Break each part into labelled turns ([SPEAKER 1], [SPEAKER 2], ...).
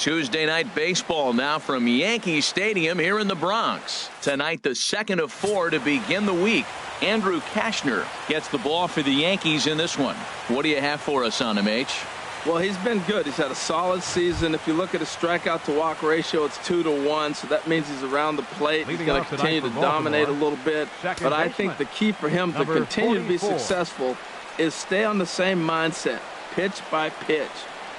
[SPEAKER 1] Tuesday night baseball now from Yankee Stadium here in the Bronx. Tonight, the second of 4 to begin the week. Andrew Cashner gets the ball for the Yankees in this one. What do you have for us on him, H?
[SPEAKER 2] Well, he's been good. He's had a solid season. If you look at his strikeout to walk ratio, it's 2-to-1, so that means he's around the plate. He's going to continue to dominate a little bit. But I think the key for him to continue to be successful is stay on the same mindset, pitch by pitch,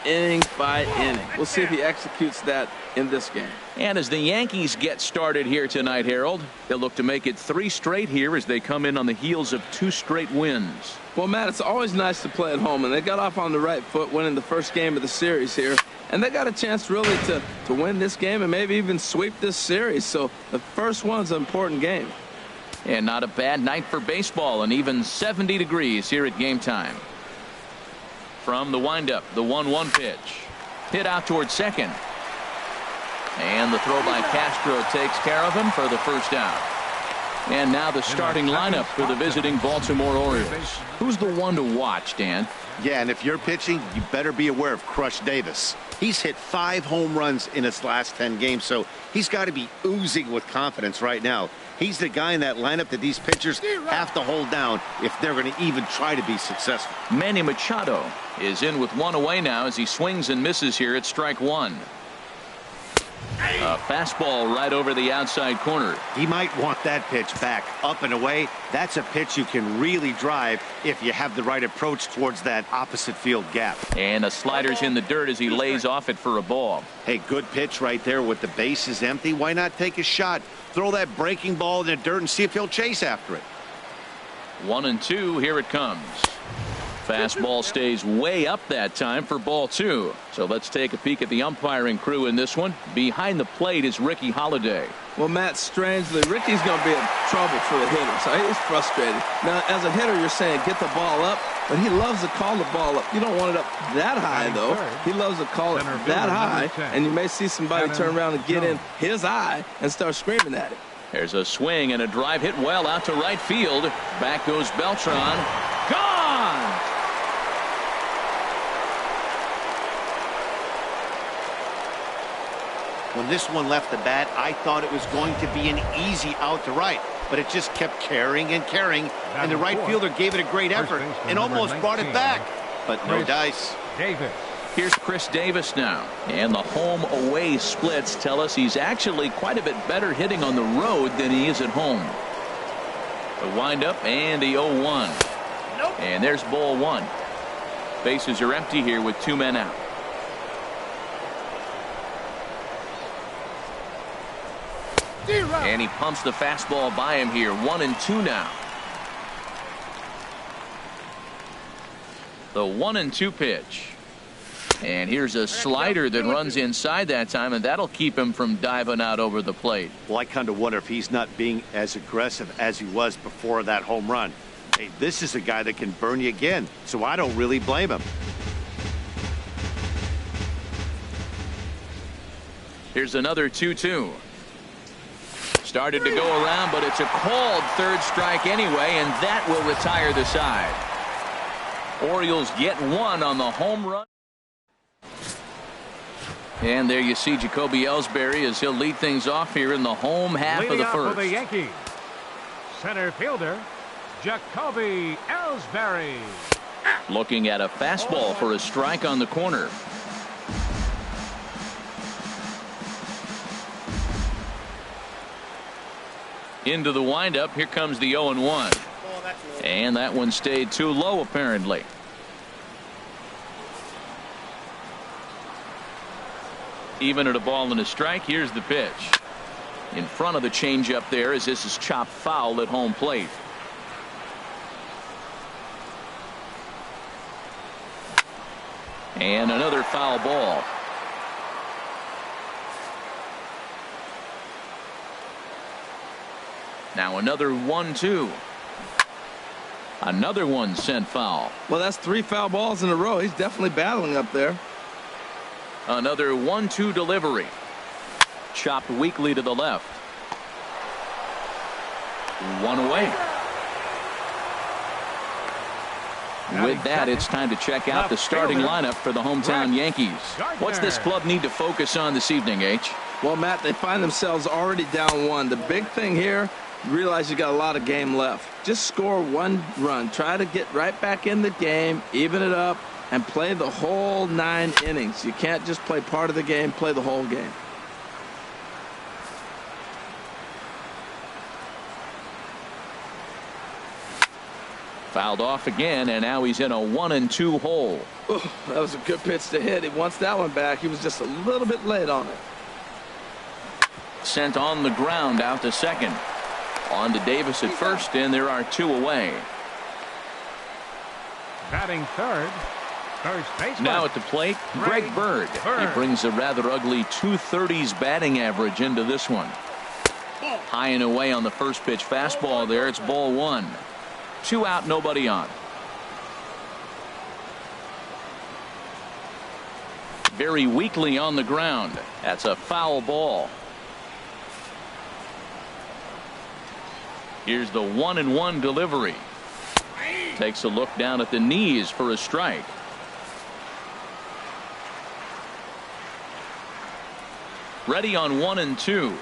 [SPEAKER 2] inning by inning. We'll see if he executes that in this game.
[SPEAKER 1] And as the Yankees get started here tonight, Harold, they'll look to make it 3 straight here as they come in on the heels of 2 straight wins.
[SPEAKER 2] Well, Matt, it's always nice to play at home, and they got off on the right foot winning the first game of the series here. And they got a chance really to win this game and maybe even sweep this series. So the first one's an important game.
[SPEAKER 1] And not a bad night for baseball, and even 70 degrees here at game time. From the windup, the 1-1 pitch. Hit out towards second. And the throw by Castro takes care of him for the first out. And now the starting lineup for the visiting Baltimore Orioles. Who's the one to watch, Dan?
[SPEAKER 3] Yeah, and if you're pitching, you better be aware of Crush Davis. He's hit 5 home runs in his last 10 games, so he's got to be oozing with confidence right now. He's the guy in that lineup that these pitchers have to hold down if they're going to even try to be successful.
[SPEAKER 1] Manny Machado is in with 1 away now as he swings and misses here at strike 1. A fastball right over the outside corner.
[SPEAKER 3] He might want that pitch back up and away. That's a pitch you can really drive if you have the right approach towards that opposite field gap.
[SPEAKER 1] And a slider's in the dirt as he lays off it for a ball.
[SPEAKER 3] Hey, good pitch right there with the bases empty. Why not take a shot? Throw that breaking ball in the dirt and see if he'll chase after it.
[SPEAKER 1] 1-2, here it comes. Fastball stays way up that time for ball 2. So let's take a peek at the umpiring crew in this one. Behind the plate is Ricky Holiday.
[SPEAKER 2] Well, Matt, strangely, Ricky's going to be in trouble for the hitter, so he's frustrated. Now, as a hitter, you're saying get the ball up, but he loves to call the ball up. You don't want it up that high, though. He loves to call it that high, and you may see somebody turn around and get in his eye and start screaming at him.
[SPEAKER 1] There's a swing and a drive hit well out to right field. Back goes Beltran. Gone!
[SPEAKER 3] When this one left the bat, I thought it was going to be an easy out to right, but it just kept carrying and carrying, and the right fielder gave it a great effort and almost brought it back, but no dice.
[SPEAKER 1] Here's Chris Davis now, and the home-away splits tell us he's actually quite a bit better hitting on the road than he is at home. The windup and the 0-1. And there's ball 1. Bases are empty here with 2 men out. And he pumps the fastball by him here. 1-2 now. The 1-2 pitch. And here's a slider that runs inside that time, and that'll keep him from diving out over the plate.
[SPEAKER 3] Well, I kind of wonder if he's not being as aggressive as he was before that home run. Hey, this is a guy that can burn you again, so I don't really blame him.
[SPEAKER 1] Here's another 2-2. Started to go around, but it's a called third strike anyway, and that will retire the side. Orioles get 1 on the home run. And there you see Jacoby Ellsbury as he'll lead things off here in the home half of the first.
[SPEAKER 4] For the Yankees, center fielder Jacoby Ellsbury.
[SPEAKER 1] Looking at a fastball for a strike on the corner. Into the windup. Here comes the 0-1. And that one stayed too low, apparently. Even at a ball and a strike, here's the pitch. In front of the changeup there as this is chopped foul at home plate. And another foul ball. Now another 1-2. Another one sent foul.
[SPEAKER 2] Well, that's 3 foul balls in a row. He's definitely battling up there.
[SPEAKER 1] Another 1-2 delivery. Chopped weakly to the left. 1 away. With that, it's time to check out the starting lineup for the hometown Yankees. What's this club need to focus on this evening, H?
[SPEAKER 2] Well, Matt, they find themselves already down 1. The big thing here, you realize you got a lot of game left. Just score 1 run. Try to get right back in the game, even it up, and play the whole 9 innings. You can't just play part of the game, play the whole game.
[SPEAKER 1] Fouled off again, and now he's in a 1-2 hole.
[SPEAKER 2] Ooh, that was a good pitch to hit. He wants that one back. He was just a little bit late on it.
[SPEAKER 1] Sent on the ground out to second. On to Davis at first, and there are 2 away.
[SPEAKER 4] Batting third, first baseman.
[SPEAKER 1] Now at the plate, Greg Bird. He brings a rather ugly 230s batting average into this one. High and away on the first pitch fastball there. It's ball 1. 2 out, nobody on. Very weakly on the ground. That's a foul ball. Here's the 1-1 delivery. Takes a look down at the knees for a strike. Ready on 1-2.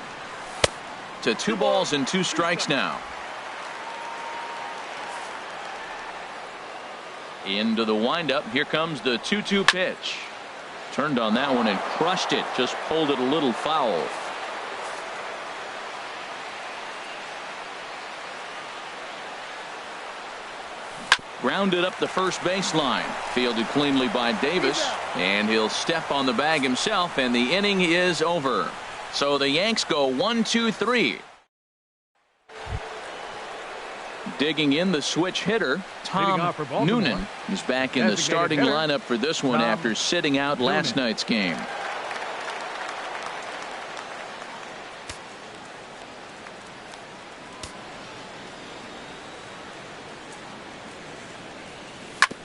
[SPEAKER 1] To 2 balls and 2 strikes now. Into the windup. Here comes the 2-2 pitch. Turned on that one and crushed it. Just pulled it a little foul. Grounded up the first baseline. Fielded cleanly by Davis. And he'll step on the bag himself, and the inning is over. So the Yanks go 1-2-3. Digging in the switch hitter, Tom Noonan is back in the starting lineup for this one after sitting out last night's game.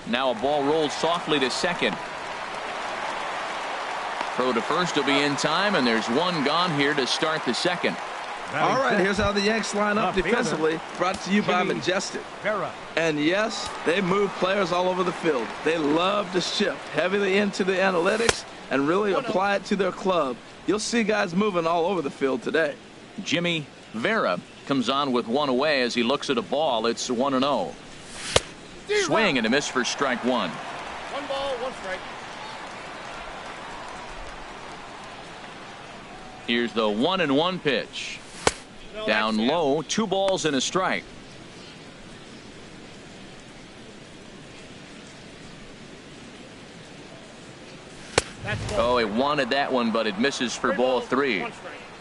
[SPEAKER 1] Now a ball rolls softly to second. Throw to first will be in time, and there's 1 gone here to start the second.
[SPEAKER 2] All right, here's how the Yanks line up defensively. Brought to you by Majestic. And yes, they move players all over the field. They love to shift heavily into the analytics and really apply it to their club. You'll see guys moving all over the field today.
[SPEAKER 1] Jimmy Vera comes on with 1 away as he looks at a ball. It's 1-0. Swing and a miss for strike 1.
[SPEAKER 5] 1 ball, 1 strike.
[SPEAKER 1] Here's the 1-1 pitch. Down low, 2 balls and a strike. Oh, he wanted that one, but it misses for ball 3.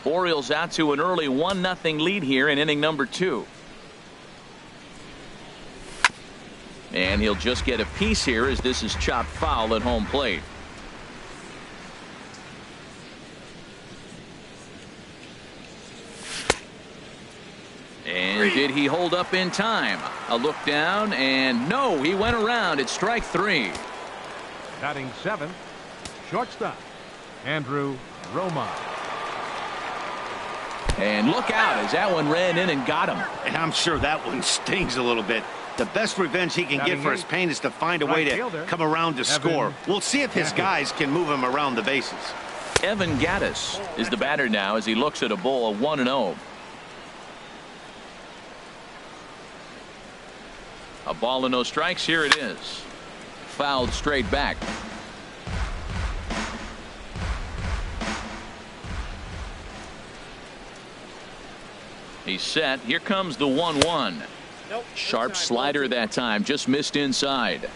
[SPEAKER 1] Orioles out to an early 1-0 lead here in inning number 2. And he'll just get a piece here as this is chopped foul at home plate. And did he hold up in time? A look down, and no, he went around. It's strike 3.
[SPEAKER 4] Batting 7th, shortstop, Andrew Roma.
[SPEAKER 1] And look out as that one ran in and got him.
[SPEAKER 3] And I'm sure that one stings a little bit. The best revenge he can get for his pain is to find a way to come around to score. We'll see if his guys can move him around the bases.
[SPEAKER 1] Evan Gattis is the batter now as he looks at a ball of 1-0. A ball and no strikes. Here it is. Fouled straight back. He's set. Here comes the 1-1. Sharp slider that time. Just missed inside.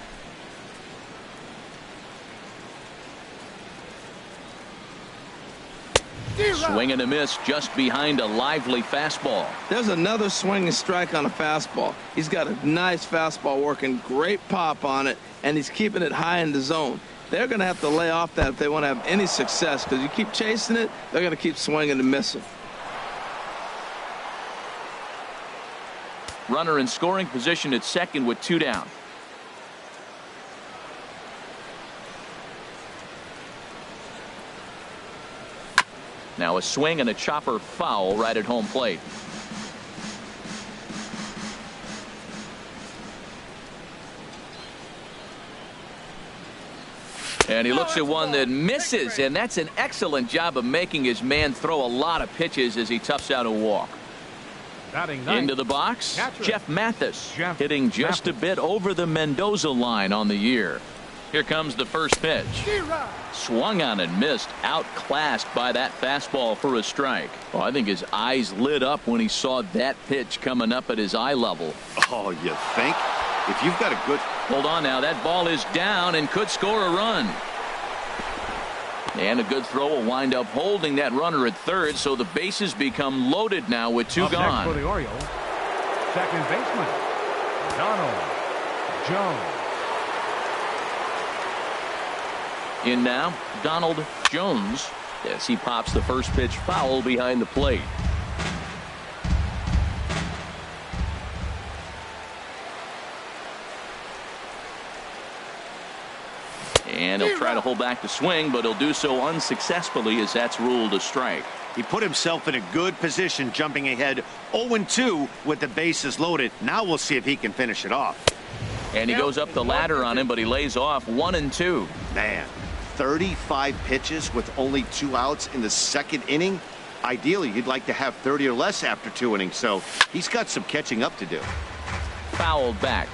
[SPEAKER 1] Swing and a miss just behind a lively fastball.
[SPEAKER 2] There's another swinging strike on a fastball. He's got a nice fastball working, great pop on it, and he's keeping it high in the zone. They're going to have to lay off that if they want to have any success, because you keep chasing it, they're going to keep swinging and missing.
[SPEAKER 1] Runner in scoring position at second with 2 down. Now a swing and a chopper foul right at home plate. And he looks at one that misses, and that's an excellent job of making his man throw a lot of pitches as he toughs out a walk. Into the box, Jeff Mathis, hitting just a bit over the Mendoza line on the year. Here comes the first pitch. Swung on and missed, outclassed by that fastball for a strike. Oh, I think his eyes lit up when he saw that pitch coming up at his eye level.
[SPEAKER 3] Oh, you think? If you've got a good...
[SPEAKER 1] Hold on now, that ball is down and could score a run. And a good throw will wind up holding that runner at third, so the bases become loaded now with two gone.
[SPEAKER 4] Next for the Orioles, second baseman, Donald Jones.
[SPEAKER 1] In now, Donald Jones, as he pops the first pitch foul behind the plate. And he'll try to hold back the swing, but he'll do so unsuccessfully as that's ruled a strike.
[SPEAKER 3] He put himself in a good position, jumping ahead 0-2 with the bases loaded. Now we'll see if he can finish it off.
[SPEAKER 1] And he goes up the ladder on him, but he lays off 1-2.
[SPEAKER 3] Man, 35 pitches with only 2 outs in the second inning. Ideally, you'd like to have 30 or less after 2 innings, so he's got some catching up to do.
[SPEAKER 1] Fouled back.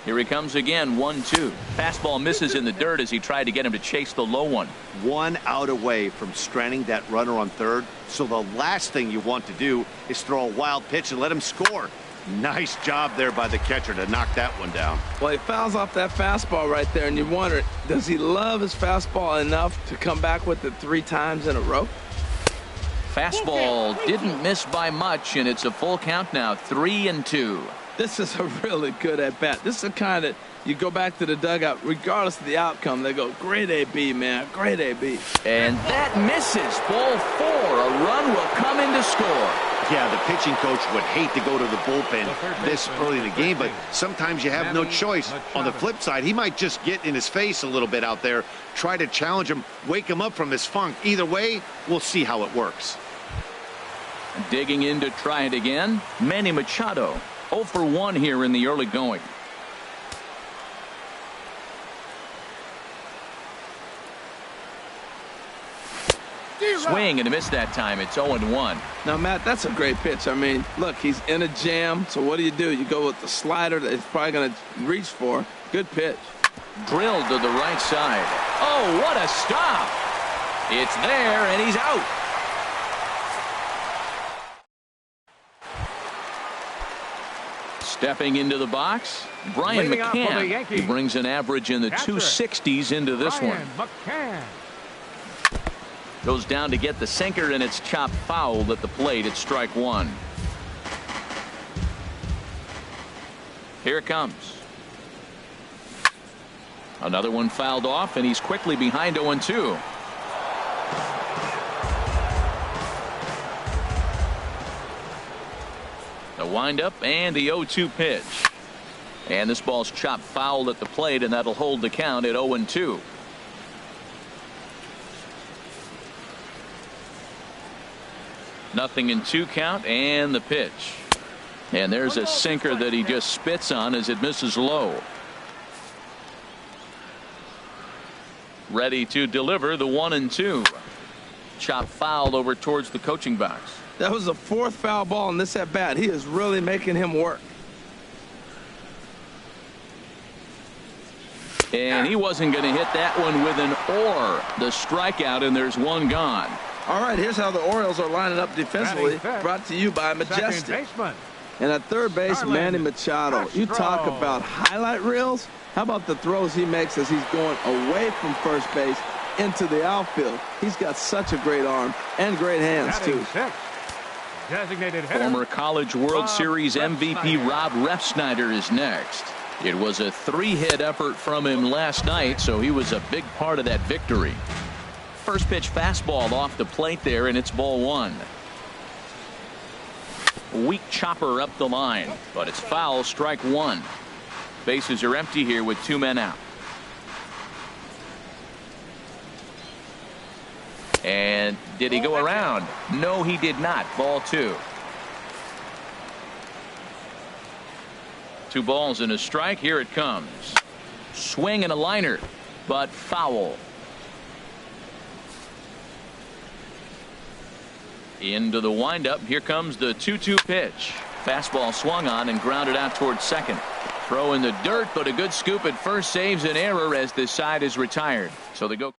[SPEAKER 1] Here he comes again, 1-2. Fastball misses in the dirt as he tried to get him to chase the low one.
[SPEAKER 3] 1 out away from stranding that runner on third, so the last thing you want to do is throw a wild pitch and let him score. Nice job there by the catcher to knock that one down.
[SPEAKER 2] Well, he fouls off that fastball right there, and you wonder, does he love his fastball enough to come back with it 3 times in a row?
[SPEAKER 1] Fastball didn't miss by much, and it's a full count now, 3-2.
[SPEAKER 2] This is a really good at-bat. This is the kind of, you go back to the dugout, regardless of the outcome, they go, great AB, man, great AB.
[SPEAKER 1] And that misses. Ball 4. A run will come in to score.
[SPEAKER 3] Yeah, the pitching coach would hate to go to the bullpen this early in the game, but sometimes you have no choice. On the flip side, he might just get in his face a little bit out there, try to challenge him, wake him up from his funk. Either way, we'll see how it works.
[SPEAKER 1] Digging in to try it again, Manny Machado. 0 for 1 here in the early going. Swing and a miss that time. It's 0-1.
[SPEAKER 2] Now, Matt, that's a great pitch. I mean, look, he's in a jam. So what do? You go with the slider that he's probably going to reach for. Good pitch.
[SPEAKER 1] Drilled to the right side. Oh, what a stop. It's there, and he's out. Stepping into the box, Brian McCann. He brings an average in the 260s into this one.
[SPEAKER 4] McCann.
[SPEAKER 1] Goes down to get the sinker, and it's chopped foul at the plate at strike 1. Here it comes. Another one fouled off, and he's quickly behind 0-2. The windup and the 0-2 pitch. And this ball's chopped foul at the plate, and that'll hold the count at 0-2. Nothing in 2 count, and the pitch. And there's a sinker that he just spits on as it misses low. Ready to deliver the 1-2. Chop foul over towards the coaching box.
[SPEAKER 2] That was the 4th foul ball in this at-bat. He is really making him work.
[SPEAKER 1] And he wasn't going to hit that one with an or. The strikeout, and there's 1 gone.
[SPEAKER 2] All right, here's how the Orioles are lining up defensively. Brought to you by Majestic. And at third base, Manny Machado. You talk about highlight reels. How about the throws he makes as he's going away from first base into the outfield? He's got such a great arm and great hands, too.
[SPEAKER 1] Former College World Series MVP Rob Refsnyder is next. It was a 3-hit effort from him last night, so he was a big part of that victory. First pitch fastball off the plate there, and it's ball 1. Weak chopper up the line, but it's foul, strike 1. Bases are empty here with 2 men out. And did he go around? No, he did not. Ball 2. 2 balls and a strike. Here it comes. Swing and a liner, but foul. Into the windup. Here comes the 2-2 pitch. Fastball swung on and grounded out towards second. Throw in the dirt, but a good scoop at first saves an error as the side is retired. So they go.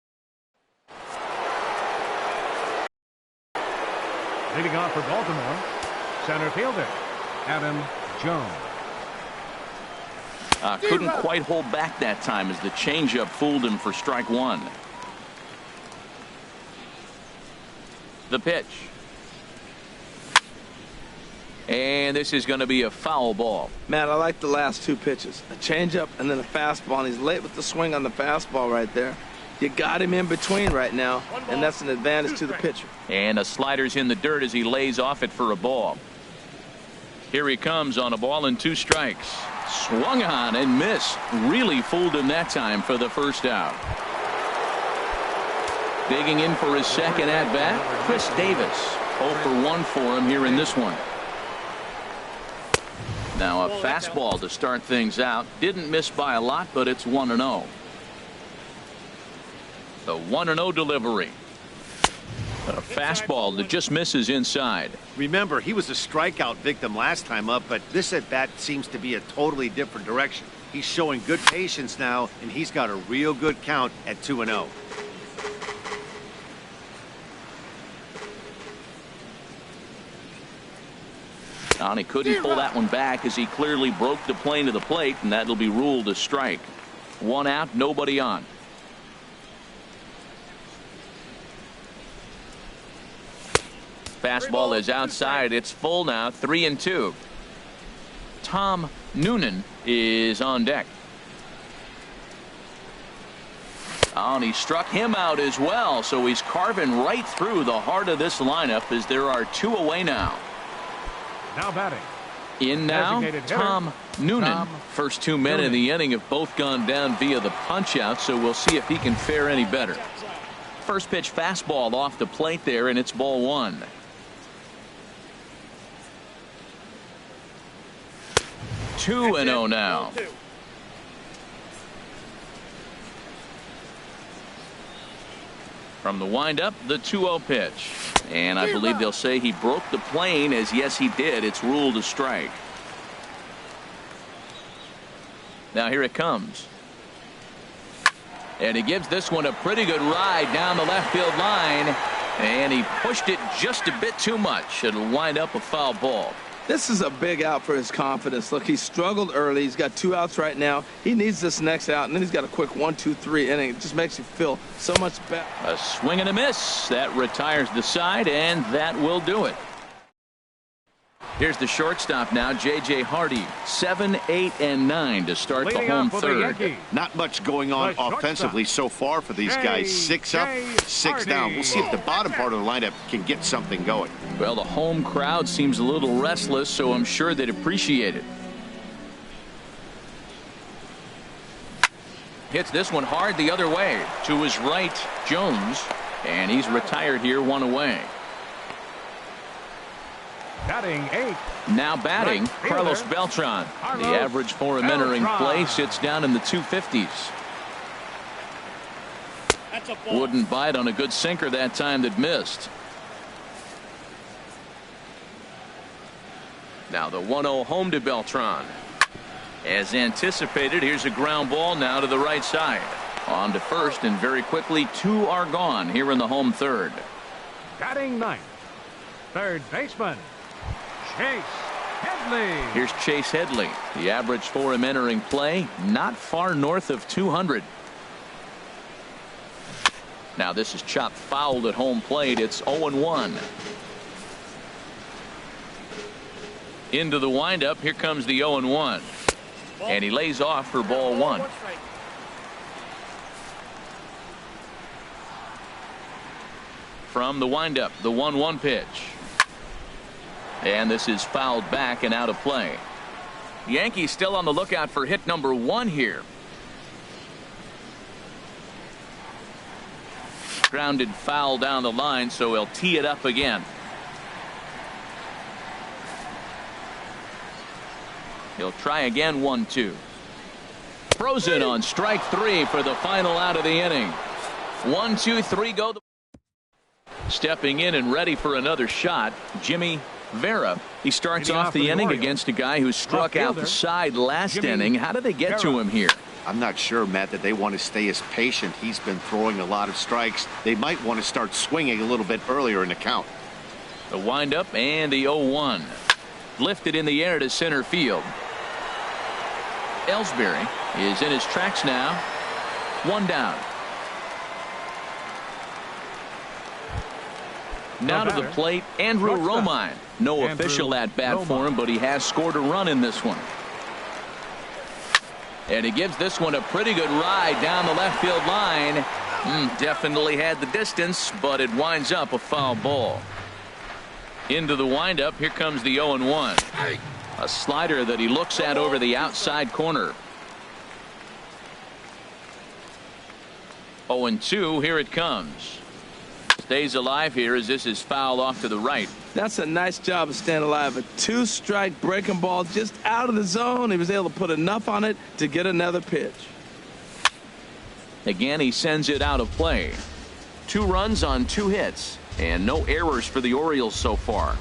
[SPEAKER 4] Leading off for Baltimore, center fielder Adam Jones.
[SPEAKER 1] Couldn't quite hold back that time as the changeup fooled him for strike 1. The pitch. And this is going to be a foul ball.
[SPEAKER 2] Matt, I like the last 2 pitches. A changeup and then a fastball, and he's late with the swing on the fastball right there. You got him in between right now, and that's an advantage to the pitcher.
[SPEAKER 1] And a slider's in the dirt as he lays off it for a ball. Here he comes on a ball and 2 strikes. Swung on and missed. Really fooled him that time for the first out. Digging in for his second at-bat, Chris Davis. 0 for 1 for him here in this one. Now a fastball to start things out. Didn't miss by a lot, but it's 1-0. The 1-0 delivery. A fastball that just misses inside.
[SPEAKER 3] Remember, he was a strikeout victim last time up, but this at-bat seems to be a totally different direction. He's showing good patience now, and he's got a real good count at 2-0.
[SPEAKER 1] And he couldn't pull that one back as he clearly broke the plane of the plate, and that'll be ruled a strike. 1 out, nobody on. Fastball is outside. It's full now. 3-2. Tom Noonan is on deck. Oh, and he struck him out as well. So he's carving right through the heart of this lineup as there are 2 away now.
[SPEAKER 4] Now batting.
[SPEAKER 1] In now, Tom Noonan. First 2 men in the inning have both gone down via the punch out, so we'll see if he can fare any better. First pitch fastball off the plate there, and it's ball 1. 2-0 now. From the windup, the 2-0 pitch. And I believe they'll say he broke the plane, as yes he did. It's ruled a strike. Now here it comes. And he gives this one a pretty good ride down the left field line. And he pushed it just a bit too much. It'll wind up a foul ball.
[SPEAKER 2] This is a big out for his confidence. Look, he struggled early. He's got 2 outs right now. He needs this next out, and then he's got a quick 1-2-3 inning. It just makes you feel so much better.
[SPEAKER 1] A swing and a miss. That retires the side, and that will do it. Here's the shortstop now, J.J. Hardy. 7, 8, and 9 to start the home third.
[SPEAKER 3] Not much going on offensively so far for these guys. 6 up, 6 down. We'll see if the bottom part of the lineup can get something going.
[SPEAKER 1] Well, the home crowd seems a little restless, so I'm sure they'd appreciate it. Hits this one hard the other way. To his right, Jones. And he's retired here, 1 away.
[SPEAKER 4] Batting 8.
[SPEAKER 1] Now batting, Carlos Beltran. The average for him entering play sits down in the 250s. Wouldn't bite on a good sinker that time that missed. Now the 1-0 home to Beltran. As anticipated, here's a ground ball now to the right side. On to first, and very quickly 2 are gone here in the home third.
[SPEAKER 4] Batting 9th, third baseman, Chase Headley.
[SPEAKER 1] Here's Chase Headley. The average for him entering play, not far north of 200. Now this is chopped fouled at home plate. It's 0-1. Into the windup. Here comes the 0-1. And he lays off for ball 1. From the windup, the 1-1 pitch. And this is fouled back and out of play. Yankees still on the lookout for hit number 1 here. Grounded foul down the line, so he'll tee it up again. He'll try again. 1-2. Frozen on strike 3 for the final out of the inning. 1, 2, 3 go. Stepping in and ready for another shot, Jimmy Vera. He starts off the inning against a guy who struck out the side last inning. How did they get to him here?
[SPEAKER 3] I'm not sure, Matt, that they want to stay as patient. He's been throwing a lot of strikes. They might want to start swinging a little bit earlier in the count.
[SPEAKER 1] The windup and the 0-1. Lifted in the air to center field. Ellsbury is in his tracks now. 1 down. Now to the plate, Andrew Romine. No official at bat for him, but he has scored a run in this one. And he gives this one a pretty good ride down the left field line. Definitely had the distance, but it winds up a foul ball. Into the windup, here comes the 0-1. A slider that he looks at over the outside corner. 0-2, here it comes. Stays alive here as this is foul off to the right.
[SPEAKER 2] That's a nice job of staying alive. A 2-strike breaking ball just out of the zone. He was able to put enough on it to get another pitch.
[SPEAKER 1] Again, he sends it out of play. 2 runs on 2 hits and no errors for the Orioles so far.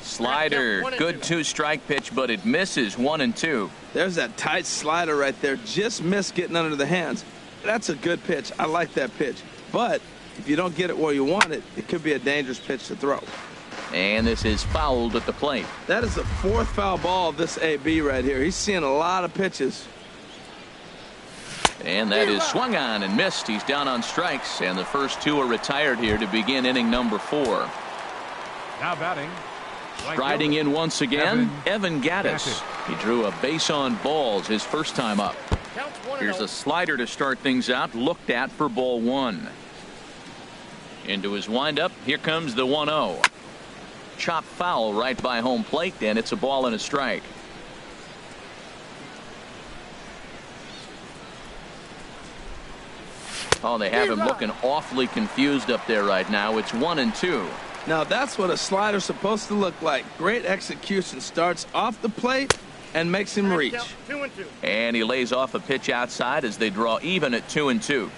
[SPEAKER 1] Slider, good 2-strike pitch, but it misses. 1-2.
[SPEAKER 2] There's that tight slider right there. Just missed getting under the hands. That's a good pitch. I like that pitch. But if you don't get it where you want it, it could be a dangerous pitch to throw.
[SPEAKER 1] And this is fouled at the plate.
[SPEAKER 2] That is the 4th foul ball of this AB right here. He's seeing a lot of pitches.
[SPEAKER 1] And that is swung on and missed. He's down on strikes, and the first 2 are retired here to begin inning number 4.
[SPEAKER 4] Now batting.
[SPEAKER 1] Striding in once again, Evan Gattis. He drew a base on balls his first time up. Here's a slider to start things out, looked at for ball 1. Into his windup, here comes the 1-0. Chop foul right by home plate, and it's a ball and a strike. Oh, they have him looking awfully confused up there right now. It's 1-2.
[SPEAKER 2] Now that's what a slider's supposed to look like. Great execution. Starts off the plate and makes him reach.
[SPEAKER 5] 2-2.
[SPEAKER 1] And he lays off a pitch outside as they draw even at 2-2.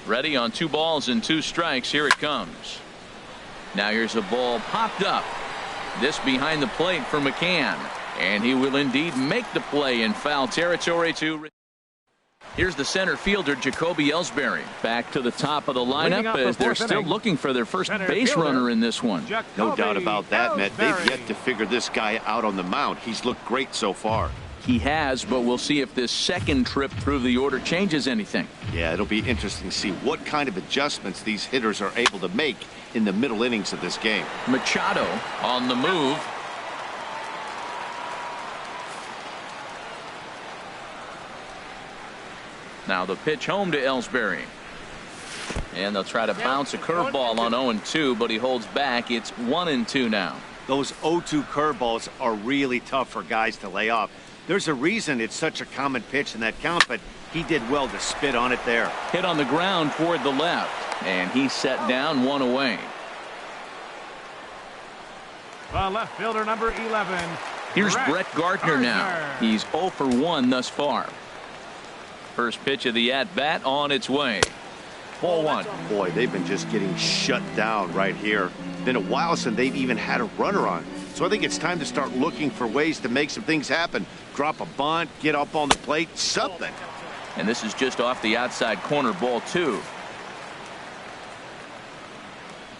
[SPEAKER 1] Ready on 2 balls and 2 strikes. Here it comes. Now here's a ball popped up. This behind the plate for McCann. And he will indeed make the play in foul territory to. Here's the center fielder, Jacoby Ellsbury. Back to the top of the lineup as they're still looking for their first base runner in this one.
[SPEAKER 3] No doubt about that, Matt. They've yet to figure this guy out on the mound. He's looked great so far.
[SPEAKER 1] He has, but we'll see if this second trip through the order changes anything.
[SPEAKER 3] Yeah, it'll be interesting to see what kind of adjustments these hitters are able to make in the middle innings of this game.
[SPEAKER 1] Machado on the move. Now the pitch home to Ellsbury. And they'll try to bounce a curveball on 0-2, but he holds back. It's 1-2 now.
[SPEAKER 3] Those 0-2 curveballs are really tough for guys to lay off. There's a reason it's such a common pitch in that count, but he did well to spit on it there.
[SPEAKER 1] Hit on the ground toward the left, and he's set down, 1 away.
[SPEAKER 4] The left fielder, number 11.
[SPEAKER 1] Here's Brett Gardner now. He's 0 for 1 thus far. First pitch of the at-bat on its way. Ball 1.
[SPEAKER 3] Boy, they've been just getting shut down right here. Been a while since they've even had a runner on. So I think it's time to start looking for ways to make some things happen. Drop a bunt, get up on the plate, something.
[SPEAKER 1] And this is just off the outside corner, ball 2.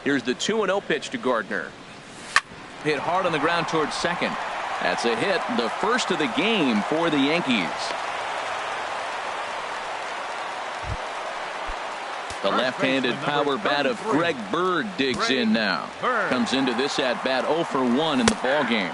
[SPEAKER 1] Here's the 2-0 pitch to Gardner. Hit hard on the ground towards second. That's a hit, the first of the game for the Yankees. The left-handed power bat of Greg Bird digs in now. Comes into this at-bat 0 for 1 in the ball game.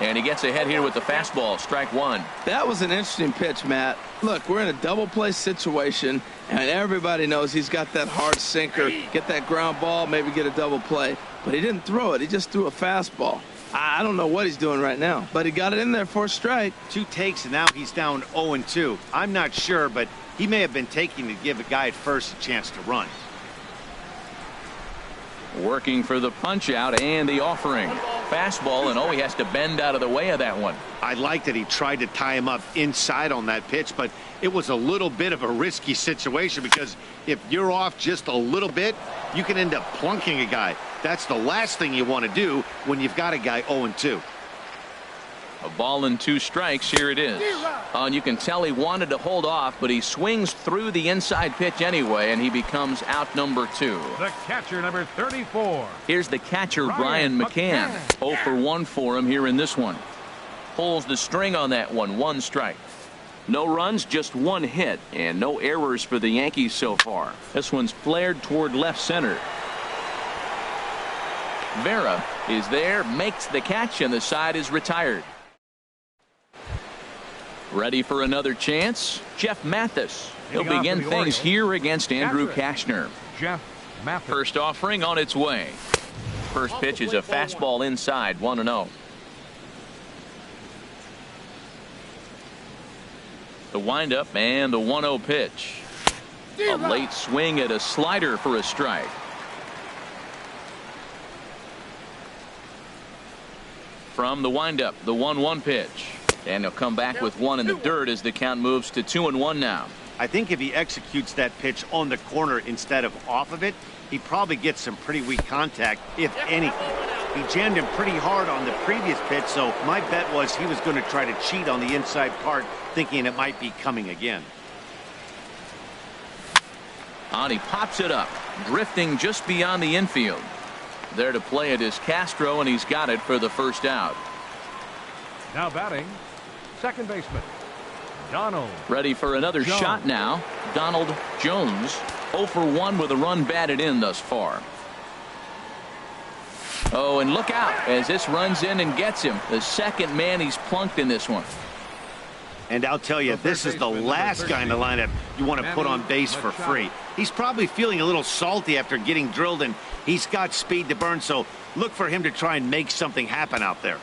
[SPEAKER 1] And he gets ahead here with the fastball, strike 1.
[SPEAKER 2] That was an interesting pitch, Matt. Look, we're in a double play situation, and everybody knows he's got that hard sinker. Get that ground ball, maybe get a double play. But he didn't throw it. He just threw a fastball. I don't know what he's doing right now, but he got it in there for a strike.
[SPEAKER 3] 2 takes, and now he's down 0-2. I'm not sure, but he may have been taking to give a guy at first a chance to run.
[SPEAKER 1] Working for the punch out and the offering. Fastball, and he has to bend out of the way of that one.
[SPEAKER 3] I like that he tried to tie him up inside on that pitch, but it was a little bit of a risky situation because if you're off just a little bit, you can end up plunking a guy. That's the last thing you want to do when you've got a guy 0-2.
[SPEAKER 1] A ball and 2 strikes. Here it is. And you can tell he wanted to hold off, but he swings through the inside pitch anyway, and he becomes out number 2.
[SPEAKER 4] The catcher, number 34.
[SPEAKER 1] Here's the catcher, Brian McCann. 0 for 1 for him here in this one. Pulls the string on that one. 1 strike. No runs, just 1 hit, and no errors for the Yankees so far. This one's flared toward left center. Vera is there, makes the catch, and the side is retired. Ready for another chance? Jeff Mathis. He'll begin things here against Andrew Kashner.
[SPEAKER 4] Jeff Mathis.
[SPEAKER 1] First offering on its way. First pitch is a fastball inside, 1-0. The windup and the 1-0 pitch. A late swing at a slider for a strike. From the windup, the 1-1 pitch. And he'll come back with 1 in the dirt as the count moves to 2-1 now.
[SPEAKER 3] I think if he executes that pitch on the corner instead of off of it, he probably gets some pretty weak contact, if anything. He jammed him pretty hard on the previous pitch, so my bet was he was going to try to cheat on the inside part, thinking it might be coming again.
[SPEAKER 1] And he pops it up, drifting just beyond the infield. There to play it is Castro, and he's got it for the first out.
[SPEAKER 4] Now batting, second baseman, Donald.
[SPEAKER 1] Ready for another shot now. Donald Jones, 0 for 1 with a run batted in thus far. Oh, and look out as this runs in and gets him. The second man he's plunked in this one.
[SPEAKER 3] And I'll tell you, this is the last guy in the lineup you want to put on base for free. He's probably feeling a little salty after getting drilled, and he's got speed to burn, so look for him to try and make something happen out there.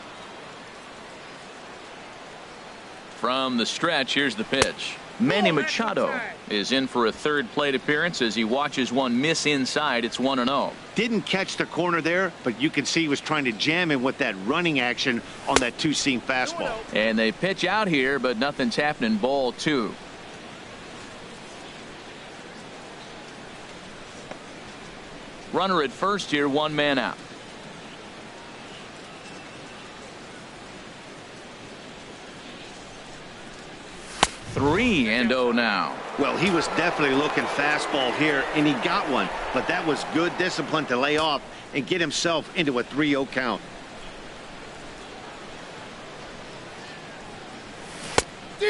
[SPEAKER 1] From the stretch, here's the pitch. Manny Machado is in for a third plate appearance as he watches one miss inside. It's 1-0.
[SPEAKER 3] Didn't catch the corner there, but you can see he was trying to jam him with that running action on that 2-seam fastball.
[SPEAKER 1] And they pitch out here, but nothing's happening. Ball 2. Runner at first here, 1 man out. 3-0 now.
[SPEAKER 3] Well, he was definitely looking fastball here, and he got one. But that was good discipline to lay off and get himself into a 3-0 count.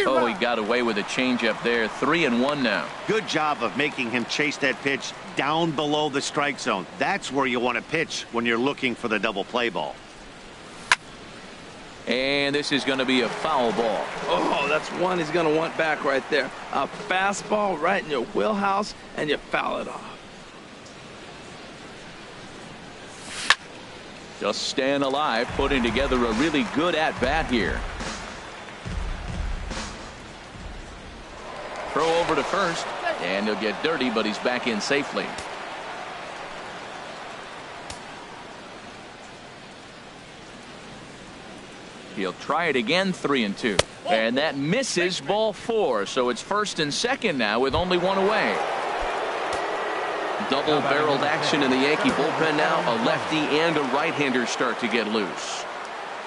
[SPEAKER 1] Oh, he got away with a changeup there. 3-1 now.
[SPEAKER 3] Good job of making him chase that pitch down below the strike zone. That's where you want to pitch when you're looking for the double play ball.
[SPEAKER 1] And this is going to be a foul ball.
[SPEAKER 2] Oh, that's one he's going to want back right there. A fastball right in your wheelhouse, and you foul it off.
[SPEAKER 1] Just staying alive, putting together a really good at-bat here. Throw over to first, and he'll get dirty, but he's back in safely. He'll try it again, 3-2. And that misses, ball 4. So it's first and second now with only one away. Double-barreled action in the Yankee bullpen now. A lefty and a right-hander start to get loose.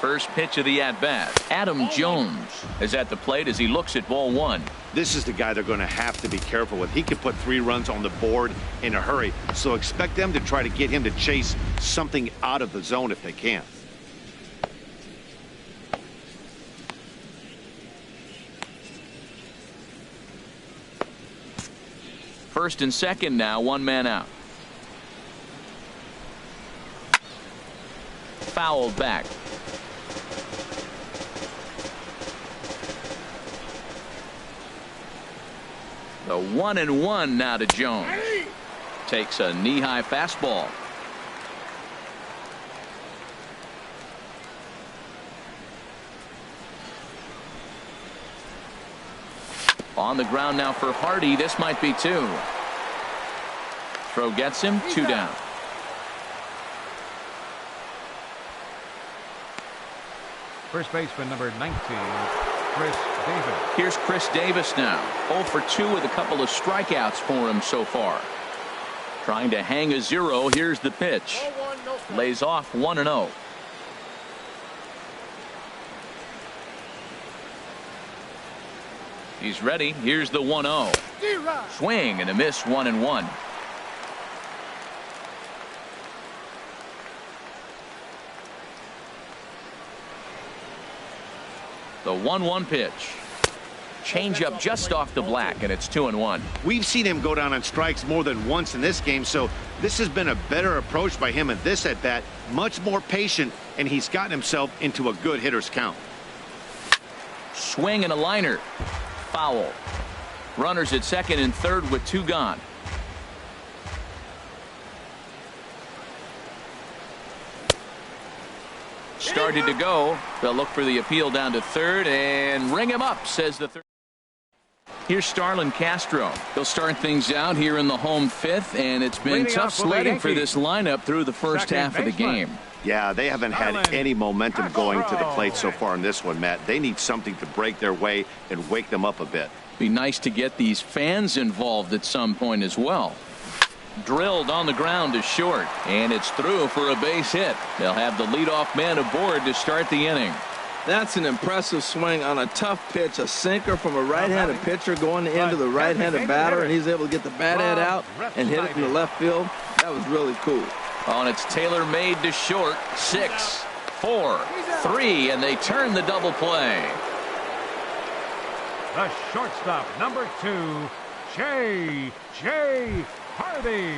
[SPEAKER 1] First pitch of the at-bat. Adam Jones is at the plate as he looks at ball 1.
[SPEAKER 3] This is the guy they're going to have to be careful with. He can put 3 runs on the board in a hurry. So expect them to try to get him to chase something out of the zone if they can.
[SPEAKER 1] First and second now, 1 man out. Fouled back. The 1-1 now to Jones. Takes a knee-high fastball. On the ground now for Hardy. This might be 2. Throw gets him, 2 down.
[SPEAKER 4] First baseman, number 19, Chris Davis.
[SPEAKER 1] Here's Chris Davis now. 0 for 2 with a couple of strikeouts for him so far. Trying to hang a 0. Here's the pitch. Lays off 1-0. He's ready. Here's the 1-0. Swing and a miss, 1-1. The 1-1 pitch. Changeup just off the black, and it's 2-1.
[SPEAKER 3] We've seen him go down on strikes more than once in this game, so this has been a better approach by him in this at-bat. Much more patient, and he's gotten himself into a good hitter's count.
[SPEAKER 1] Swing and a liner. Foul. Runners at second and third with 2 gone. Started to go. They'll look for the appeal down to third and ring him up, says the third. Here's Starlin Castro. He'll start things out here in the home 5th, and it's been tough sledding for this lineup through the first half of the game.
[SPEAKER 3] Yeah, they haven't had any momentum going to the plate so far in this one, Matt. They need something to break their way and wake them up a bit.
[SPEAKER 1] Be nice to get these fans involved at some point as well. Drilled on the ground to short, and it's through for a base hit. They'll have the leadoff man aboard to start the inning.
[SPEAKER 2] That's an impressive swing on a tough pitch, a sinker from a right-handed pitcher going into the right-handed batter, and he's able to get the bat head out and hit it in the left field. That was really cool.
[SPEAKER 1] On its tailor-made to short. 6, 4, 3, and they turn the double play.
[SPEAKER 4] The shortstop, number 2, J.J. Hardy.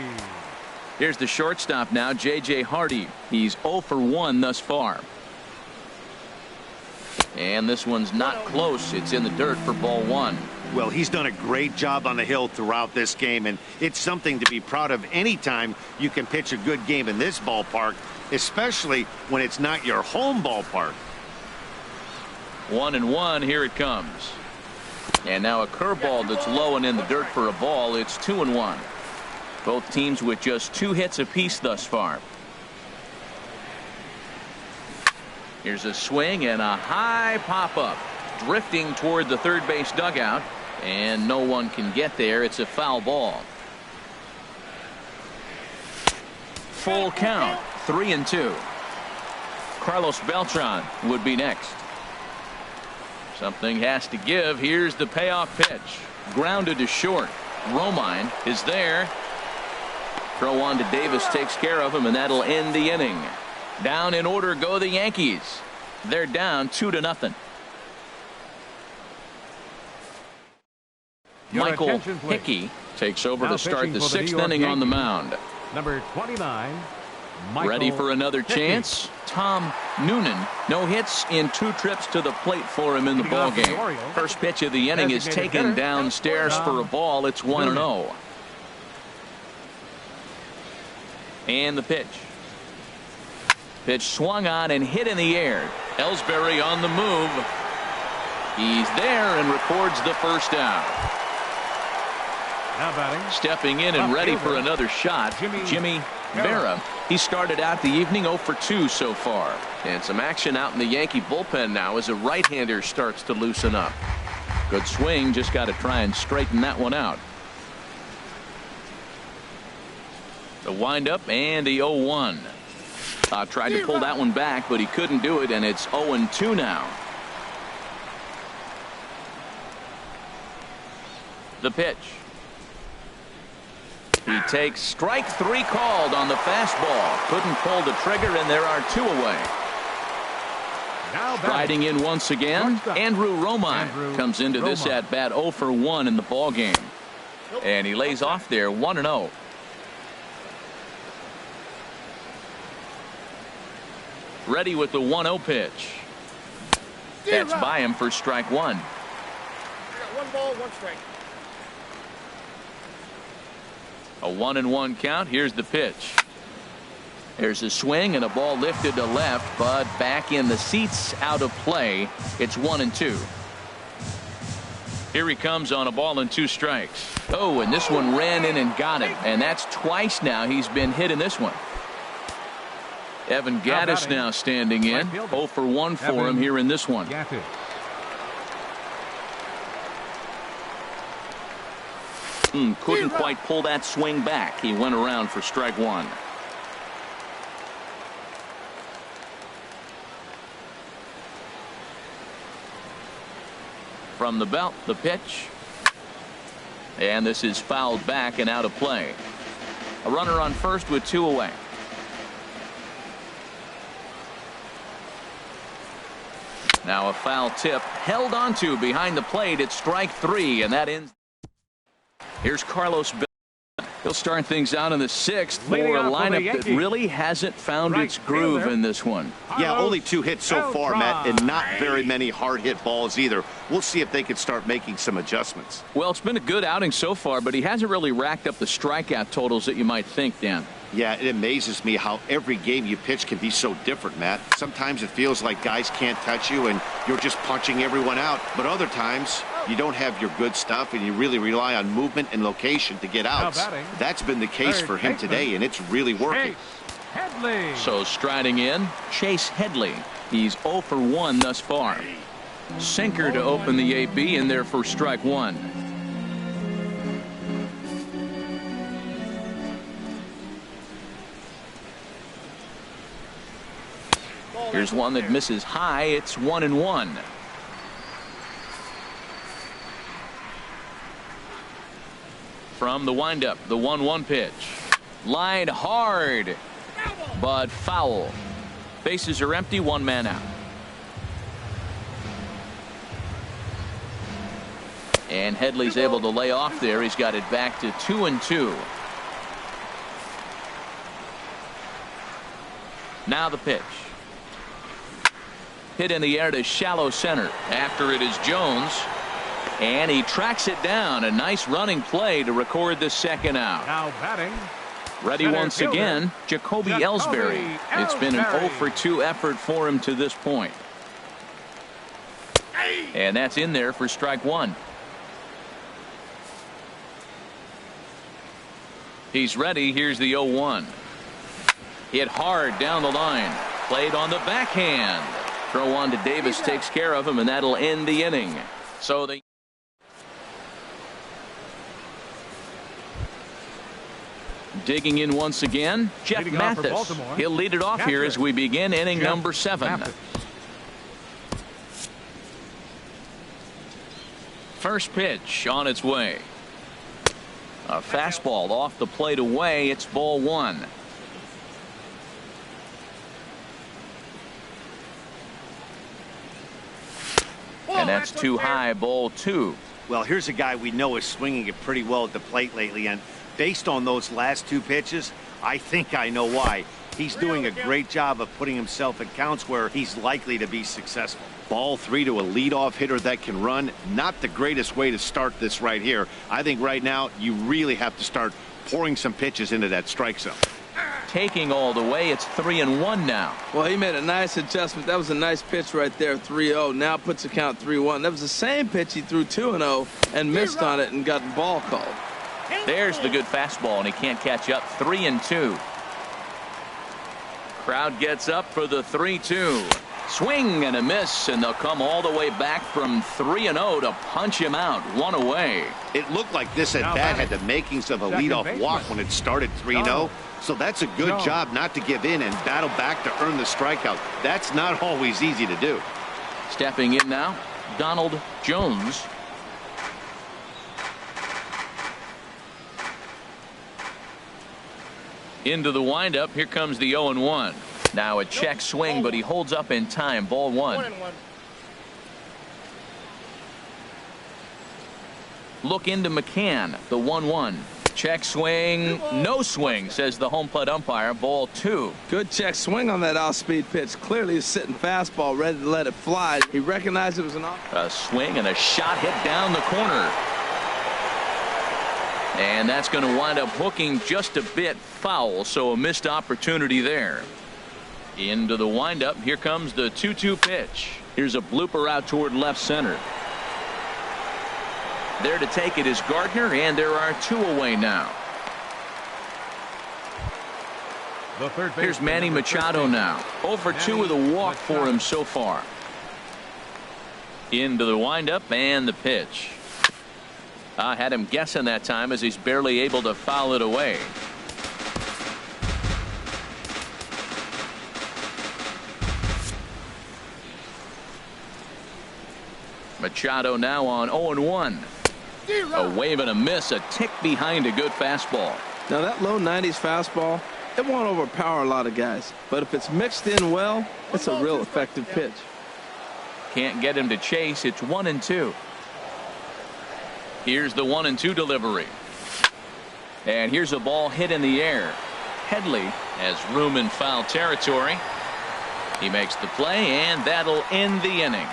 [SPEAKER 1] Here's the shortstop now, J.J. Hardy. He's 0 for 1 thus far. And this one's not close. It's in the dirt for ball 1.
[SPEAKER 3] Well, he's done a great job on the hill throughout this game, and it's something to be proud of anytime you can pitch a good game in this ballpark, especially when it's not your home ballpark.
[SPEAKER 1] 1-1. Here it comes. And now a curveball that's low and in the dirt for a ball. It's 2-1. Both teams with just 2 hits apiece thus far. Here's a swing and a high pop-up. Drifting toward the third base dugout, and no one can get there. It's a foul ball. Full count, 3-2. Carlos Beltran would be next. Something has to give. Here's the payoff pitch. Grounded to short. Romine is there. Throw on to Davis takes care of him, and that'll end the inning. Down in order go the Yankees. They're down 2-0. Michael Hickey takes over to start the 6th inning on the mound.
[SPEAKER 4] Number 29, Michael
[SPEAKER 1] Ready for another chance? Tom Noonan. No hits in 2 trips to the plate for him in the ballgame. First pitch of the inning is taken downstairs for a ball. It's 1-0. And the pitch. Pitch swung on and hit in the air. Ellsbury on the move. He's there and records the first out.
[SPEAKER 4] Now batting.
[SPEAKER 1] Stepping in and ready for another shot, Jimmy Vera. He started out the evening 0 for 2 so far. And some action out in the Yankee bullpen now as a right-hander starts to loosen up. Good swing, just got to try and straighten that one out. The windup and the 0-1. Tried to pull that one back, but he couldn't do it, and it's 0-2 now. The pitch. He takes strike 3 called on the fastball. Couldn't pull the trigger, and there are 2 away. Riding in once again, Andrew Romine comes into this at bat 0 for 1 in the ball game, and he lays off there 1-0. Ready with the 1-0 pitch. That's by him for strike 1.
[SPEAKER 5] 1 ball, 1 strike.
[SPEAKER 1] A 1-1 count. Here's the pitch. There's a swing and a ball lifted to left, but back in the seats, out of play. It's 1-2. Here he comes on a ball and 2 strikes. Oh, and this one ran in and got him, and that's twice now he's been hit in this one. Evan Gattis now standing in. 0 for 1 for him here in this one. Couldn't quite pull that swing back. He went around for strike one. From the belt, the pitch. And this is fouled back and out of play. A runner on first with 2 away. Now a foul tip held onto behind the plate at strike 3, and that ends. Here's Carlos Beltran. He'll start things out in the 6th for a lineup that really hasn't found its groove in this one.
[SPEAKER 3] Yeah, only 2 hits so far, Matt, and not very many hard hit balls either. We'll see if they can start making some adjustments.
[SPEAKER 1] Well, it's been a good outing so far, but he hasn't really racked up the strikeout totals that you might think, Dan.
[SPEAKER 3] Yeah, it amazes me how every game you pitch can be so different, Matt. Sometimes it feels like guys can't touch you and you're just punching everyone out. But other times you don't have your good stuff and you really rely on movement and location to get outs. That's been the case for him today, and it's really working.
[SPEAKER 1] So striding in, Chase Headley. He's 0 for 1 thus far. Sinker to open the AB in there for strike 1. Here's one that misses high. It's 1-1. From the windup, the 1-1 pitch. Lined hard, but foul. Bases are empty, 1 man out. And Headley's able to lay off there. He's got it back to 2-2. Now the pitch. Hit in the air to shallow center. After it is Jones. And he tracks it down. A nice running play to record the second out.
[SPEAKER 4] Now batting.
[SPEAKER 1] Ready once again, Jacoby Ellsbury. It's been an 0 for 2 effort for him to this point. And that's in there for strike 1. He's ready. Here's the 0-1. Hit hard down the line. Played on the backhand. Throw on to Davis takes care of him, and that'll end the inning. So they digging in once again, Jeff Mathis. He'll lead it off here as we begin inning number 7. First pitch on its way. A fastball off the plate away. It's ball 1. And that's too high, ball 2.
[SPEAKER 3] Well, here's a guy we know is swinging it pretty well at the plate lately, and based on those last 2 pitches, I think I know why. He's doing a great job of putting himself in counts where he's likely to be successful. Ball 3 to a leadoff hitter that can run. Not the greatest way to start this right here. I think right now you really have to start pouring some pitches into that strike zone.
[SPEAKER 1] Taking all the way, it's 3-1 now.
[SPEAKER 2] Well, he made a nice adjustment. That was a nice pitch right there, 3-0. Now puts the count 3-1. That was the same pitch he threw 2-0 and missed on it and got the ball called.
[SPEAKER 1] There's the good fastball, and he can't catch up. 3-2. Crowd gets up for the 3-2. Swing and a miss, and they'll come all the way back from 3-0 to punch him out. 1 away.
[SPEAKER 3] It looked like this at bat had the makings of a leadoff walk when it started 3-0. So that's a good job not to give in and battle back to earn the strikeout. That's not always easy to do.
[SPEAKER 1] Stepping in now, Donald Jones. Into the windup. Here comes the 0-1. Now a check swing, but he holds up in time. Ball 1. Look into McCann. The 1-1. Check swing. No swing, says the home plate umpire. Ball 2.
[SPEAKER 2] Good check swing on that off-speed pitch. Clearly a sitting fastball, ready to let it fly. He recognized it was an off.
[SPEAKER 1] A swing and a shot hit down the corner. And that's going to wind up hooking just a bit foul, so a missed opportunity there. Into the windup. Here comes the 2-2 pitch. Here's a blooper out toward left center. There to take it is Gardner, and there are 2 away now. Here's Manny Machado now. 0 for 2 with a walk for him so far. Into the windup and the pitch. I had him guessing that time as he's barely able to foul it away. Machado now on 0-1. A wave and a miss, a tick behind a good fastball.
[SPEAKER 2] Now that low 90s fastball, it won't overpower a lot of guys, but if it's mixed in well, it's a real effective pitch.
[SPEAKER 1] Can't get him to chase. It's 1-2. Here's the 1-2 delivery. And here's a ball hit in the air. Headley has room in foul territory. He makes the play, and that'll end the inning.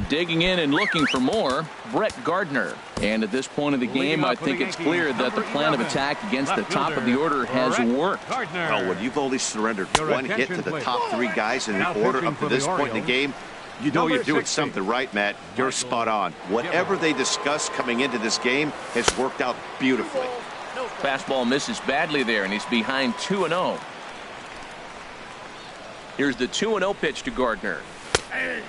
[SPEAKER 1] Digging in and looking for more, Brett Gardner. And at this point of the game, I think it's clear that the plan of attack against the top of the order has worked.
[SPEAKER 3] Well, when you've only surrendered one hit to the top 3 guys in the order up to this point in the game, you know you're doing something right, Matt. You're spot on. Whatever they discussed coming into this game has worked out beautifully.
[SPEAKER 1] Fastball misses badly there, and he's behind 2-0. Here's the 2-0 pitch to Gardner.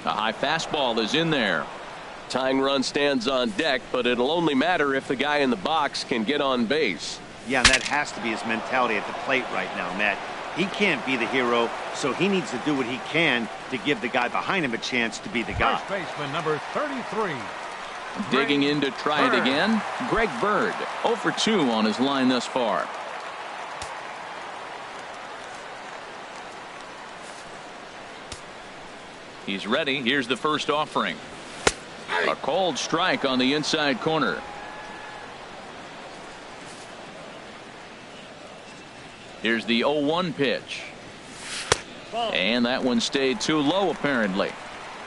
[SPEAKER 1] A high fastball is in there. Tying run stands on deck, but it'll only matter if the guy in the box can get on base.
[SPEAKER 3] Yeah, and that has to be his mentality at the plate right now, Matt. He can't be the hero, so he needs to do what he can to give the guy behind him a chance to be the guy.
[SPEAKER 4] First baseman number 33.
[SPEAKER 1] Digging in to try it again, Greg Bird. 0 for 2 on his line thus far. He's ready. Here's the first offering. A cold strike on the inside corner. Here's the 0-1 pitch. And that one stayed too low, apparently.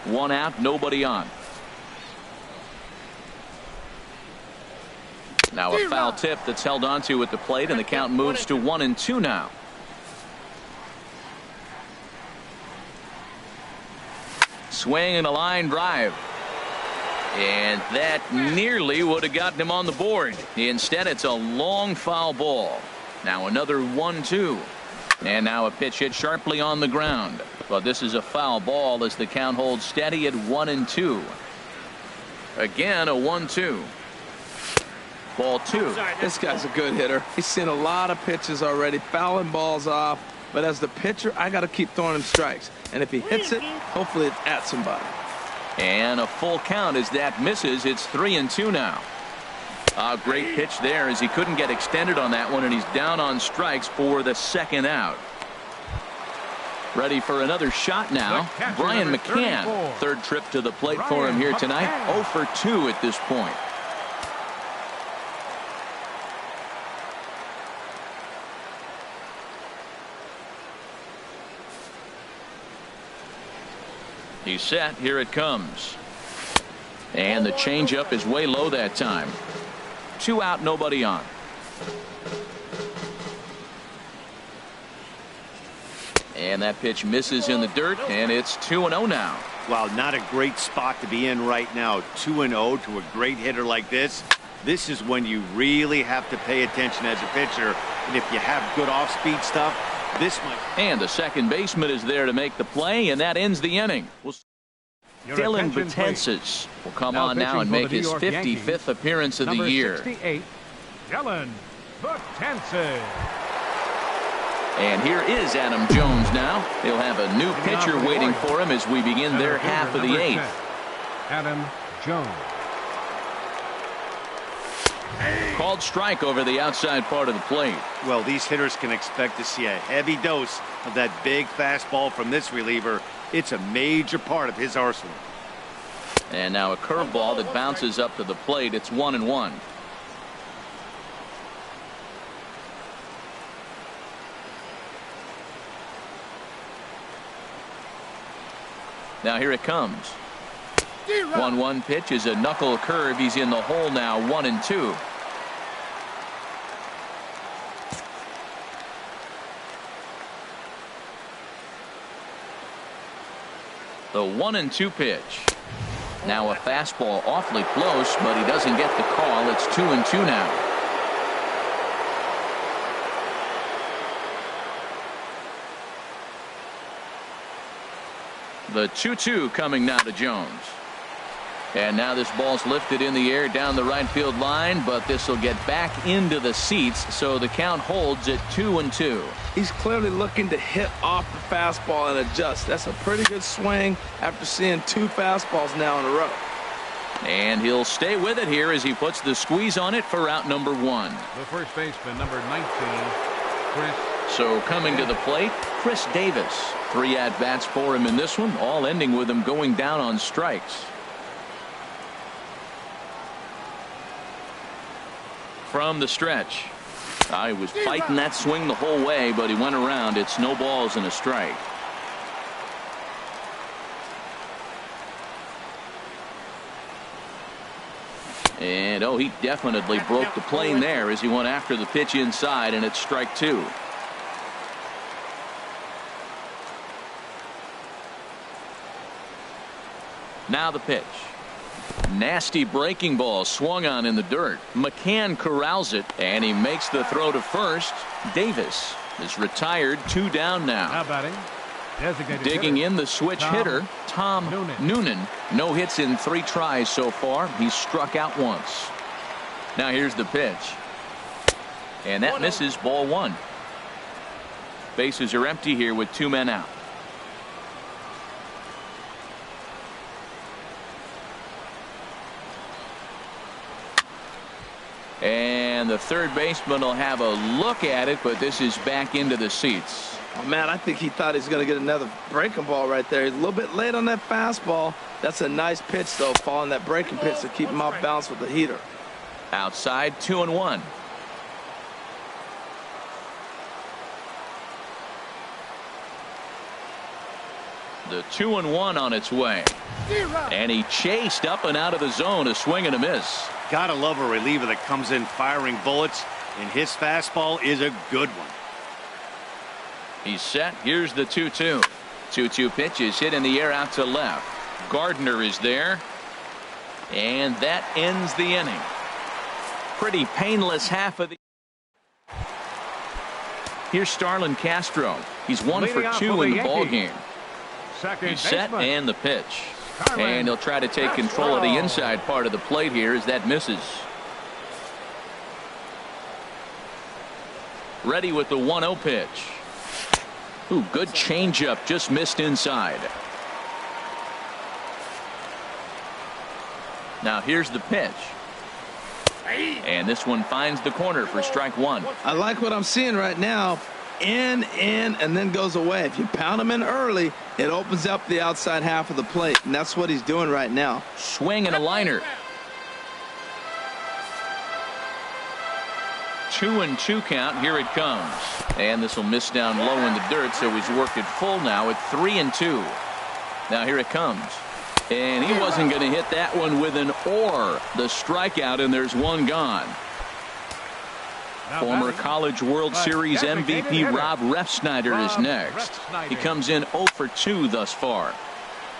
[SPEAKER 1] 1 out, nobody on. Now a foul tip that's held onto at the plate, and the count moves to 1-2 now. Swing and a line drive. And that nearly would have gotten him on the board. Instead, it's a long foul ball. Now another 1-2. And now a pitch hit sharply on the ground. But this is a foul ball as the count holds steady at 1-2. Again, a 1-2. Ball 2.
[SPEAKER 2] This guy's a good hitter. He's seen a lot of pitches already, fouling balls off. But as the pitcher, I got to keep throwing him strikes. And if he hits it, hopefully it's at somebody.
[SPEAKER 1] And a full count as that misses. It's 3-2 now. A great pitch there as he couldn't get extended on that one, and he's down on strikes for the second out. Ready for another shot now. Brian McCann.
[SPEAKER 4] 34.
[SPEAKER 1] Third trip to the plate for him here tonight. 0 for 2 at this point. He's set. Here it comes. And the changeup is way low that time. 2 out, nobody on. And that pitch misses in the dirt, and it's 2-0 now.
[SPEAKER 3] Wow, not a great spot to be in right now. 2-0 to a great hitter like this. This is when you really have to pay attention as a pitcher. And if you have good off-speed stuff, this might.
[SPEAKER 1] And the second baseman is there to make the play, and that ends the inning. Dylan Betances will come on now and make his 55th appearance of the year.
[SPEAKER 4] 68, Dylan Betances.
[SPEAKER 1] And here is Adam Jones now. He'll have a new pitcher waiting for him as we begin their half of the 8th.
[SPEAKER 4] Adam Jones.
[SPEAKER 1] Called strike over the outside part of the plate.
[SPEAKER 3] Well, these hitters can expect to see a heavy dose of that big fastball from this reliever. It's a major part of his arsenal.
[SPEAKER 1] And now a curveball that bounces up to the plate. It's 1-1. Now here it comes. 1-1 pitch is a knuckle curve. He's in the hole now. 1-2. The 1-2 pitch. Now a fastball awfully close, but he doesn't get the call. It's 2-2 now. The 2-2 coming now to Jones. And now this ball's lifted in the air down the right field line, but this will get back into the seats, so the count holds at 2-2.
[SPEAKER 2] He's clearly looking to hit off the fastball and adjust. That's a pretty good swing after seeing 2 fastballs now in a row.
[SPEAKER 1] And he'll stay with it here as he puts the squeeze on it for out number 1.
[SPEAKER 4] The first baseman, number 19, Chris.
[SPEAKER 1] So coming to the plate, Chris Davis. 3 at-bats for him in this one, all ending with him going down on strikes. From the stretch. He was fighting that swing the whole way, but he went around. It's no balls and a strike. And he definitely broke the plane there as he went after the pitch inside, and it's strike 2. Now the pitch. Nasty breaking ball swung on in the dirt. McCann corrals it, and he makes the throw to first. Davis is retired, 2 down now.
[SPEAKER 4] Now batting, designated
[SPEAKER 1] digging
[SPEAKER 4] hitter,
[SPEAKER 1] in the switch hitter, Tom Noonan. No hits in 3 tries so far. He's struck out once. Now here's the pitch. And that misses, ball 1. Bases are empty here with 2 men out. And the third baseman will have a look at it, but this is back into the seats.
[SPEAKER 2] Oh, man, I think he thought he was going to get another breaking ball right there. He's a little bit late on that fastball. That's a nice pitch, though, following that breaking pitch to keep him off balance with the heater.
[SPEAKER 1] Outside, 2-1. The 2-1 on its way. And he chased up and out of the zone, a swing and a miss.
[SPEAKER 3] Gotta love a reliever that comes in firing bullets, and his fastball is a good one.
[SPEAKER 1] He's set. Here's the 2-2. 2-2 pitch is hit in the air out to left. Gardner is there. And that ends the inning. Pretty painless half of the. Here's Starlin Castro. He's 1 for 2 in the ball game. He's set and the pitch. And he'll try to take control of the inside part of the plate here as that misses. Ready with the 1-0 pitch. Ooh, good changeup, just missed inside. Now here's the pitch. And this one finds the corner for strike 1.
[SPEAKER 2] I like what I'm seeing right now. In, and then goes away. If you pound him in early, it opens up the outside half of the plate, and that's what he's doing right now.
[SPEAKER 1] Swing and a liner. 2-2 count. Here it comes. And this will miss down low in the dirt, so he's worked it full now at 3-2. Now here it comes. And he wasn't going to hit that one with an or. The strikeout, and there's 1 gone. Former College World Series MVP Rob Refsnyder is next. He comes in 0 for 2 thus far.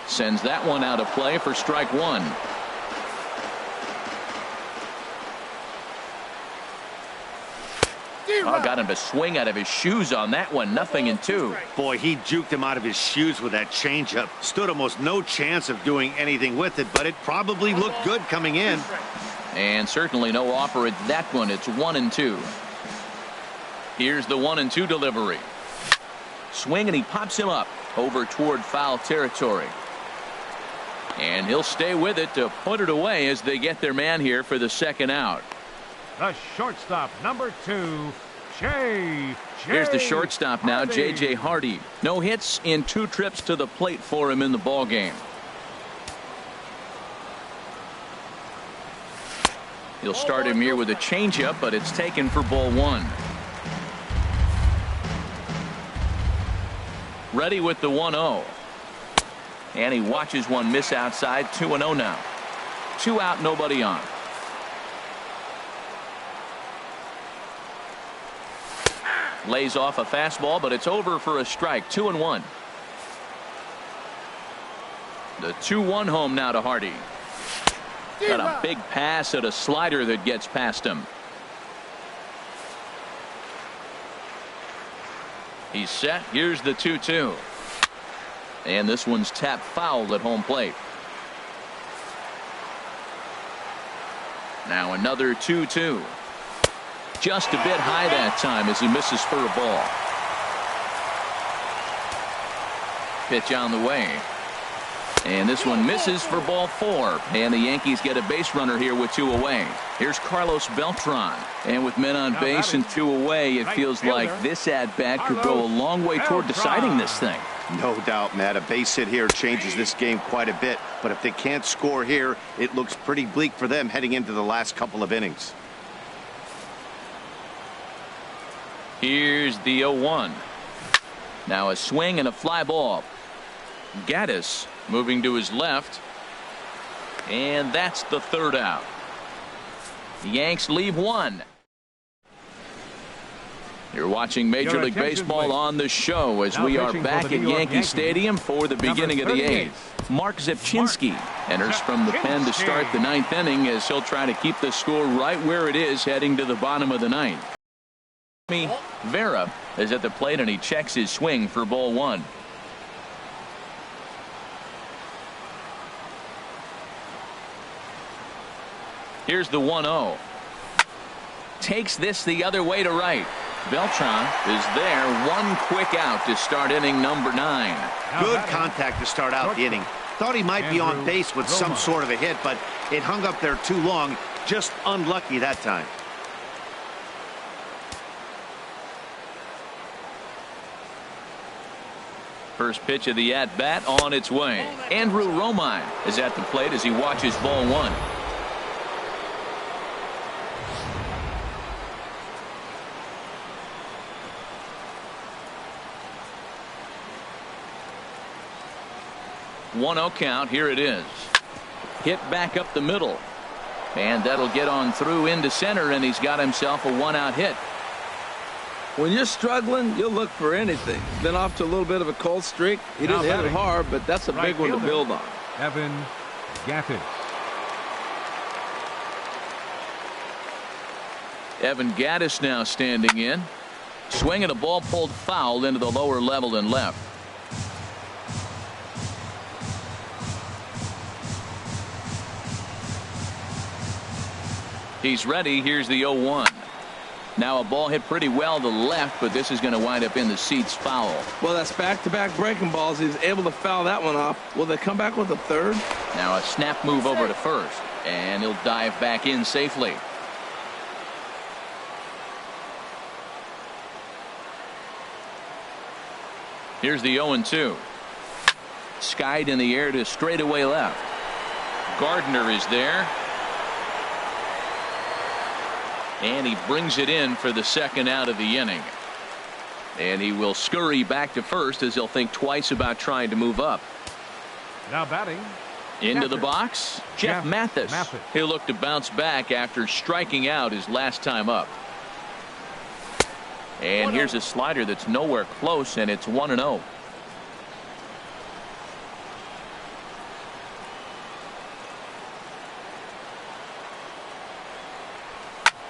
[SPEAKER 1] Sends that one out of play for strike 1. Got him to swing out of his shoes on that one. 0-2.
[SPEAKER 3] Boy, he juked him out of his shoes with that changeup. Stood almost no chance of doing anything with it, but it probably looked good coming in.
[SPEAKER 1] And certainly no offer at that one. It's 1-2. Here's the 1-2 delivery. Swing, and he pops him up over toward foul territory. And he'll stay with it to put it away as they get their man here for the second out.
[SPEAKER 4] The shortstop, number 2, J.J.
[SPEAKER 1] Here's the shortstop now, J.J. Hardy. No hits in 2 trips to the plate for him in the ball game. He'll start him here with a changeup, but it's taken for ball 1. Ready with the 1-0. And he watches one miss outside. 2-0 now. 2 out, nobody on. Lays off a fastball, but it's over for a strike. 2-1. The 2-1 home now to Hardy. Got a big pass at a slider that gets past him. He's set. Here's the 2-2. And this one's tapped foul at home plate. Now another 2-2. Just a bit high that time as he misses for a ball. Pitch on the way. And this one misses for ball 4. And the Yankees get a base runner here with 2 away. Here's Carlos Beltran. And with men on base and 2 away, it feels like this at-bat could go a long way toward deciding this thing.
[SPEAKER 3] No doubt, Matt. A base hit here changes this game quite a bit. But if they can't score here, it looks pretty bleak for them heading into the last couple of innings.
[SPEAKER 1] Here's the 0-1. Now a swing and a fly ball. Gaddis moving to his left. And that's the 3rd out. The Yanks leave 1. You're watching Major League Baseball on the show as we are back at Yankee Stadium for the beginning of the 8th. Mark Zepchinski enters from the pen to start the 9th inning as he'll try to keep the score right where it is heading to the bottom of the 9th. Vera is at the plate and he checks his swing for ball 1. Here's the 1-0. Takes this the other way to right. Beltran is there. 1 quick out to start inning number 9.
[SPEAKER 3] Good contact to start out the inning. Thought he might be on base with some sort of a hit, but it hung up there too long. Just unlucky that time.
[SPEAKER 1] First pitch of the at-bat on its way. Andrew Romine is at the plate as he watches ball 1. One-0 count. Here it is. Hit back up the middle. And that'll get on through into center, and he's got himself a 1-out hit.
[SPEAKER 2] When you're struggling, you'll look for anything. Been off to a little bit of a cold streak. He didn't hit it hard, but that's a big one to build on.
[SPEAKER 4] Evan Gattis.
[SPEAKER 1] Evan Gattis now standing in. Swinging a ball pulled foul into the lower level and left. He's ready. Here's the 0-1. Now a ball hit pretty well to left, but this is going to wind up in the seats foul.
[SPEAKER 2] Well, that's back-to-back breaking balls. He's able to foul that one off. Will they come back with a 3rd?
[SPEAKER 1] Now a snap move over to first, and he'll dive back in safely. Here's the 0-2. Skied in the air to straightaway left. Gardner is there. And he brings it in for the 2nd out of the inning. And he will scurry back to first as he'll think twice about trying to move up.
[SPEAKER 4] Now batting.
[SPEAKER 1] Into the box, Jeff Mathis. He'll look to bounce back after striking out his last time up. And here's a slider that's nowhere close, and it's 1-0.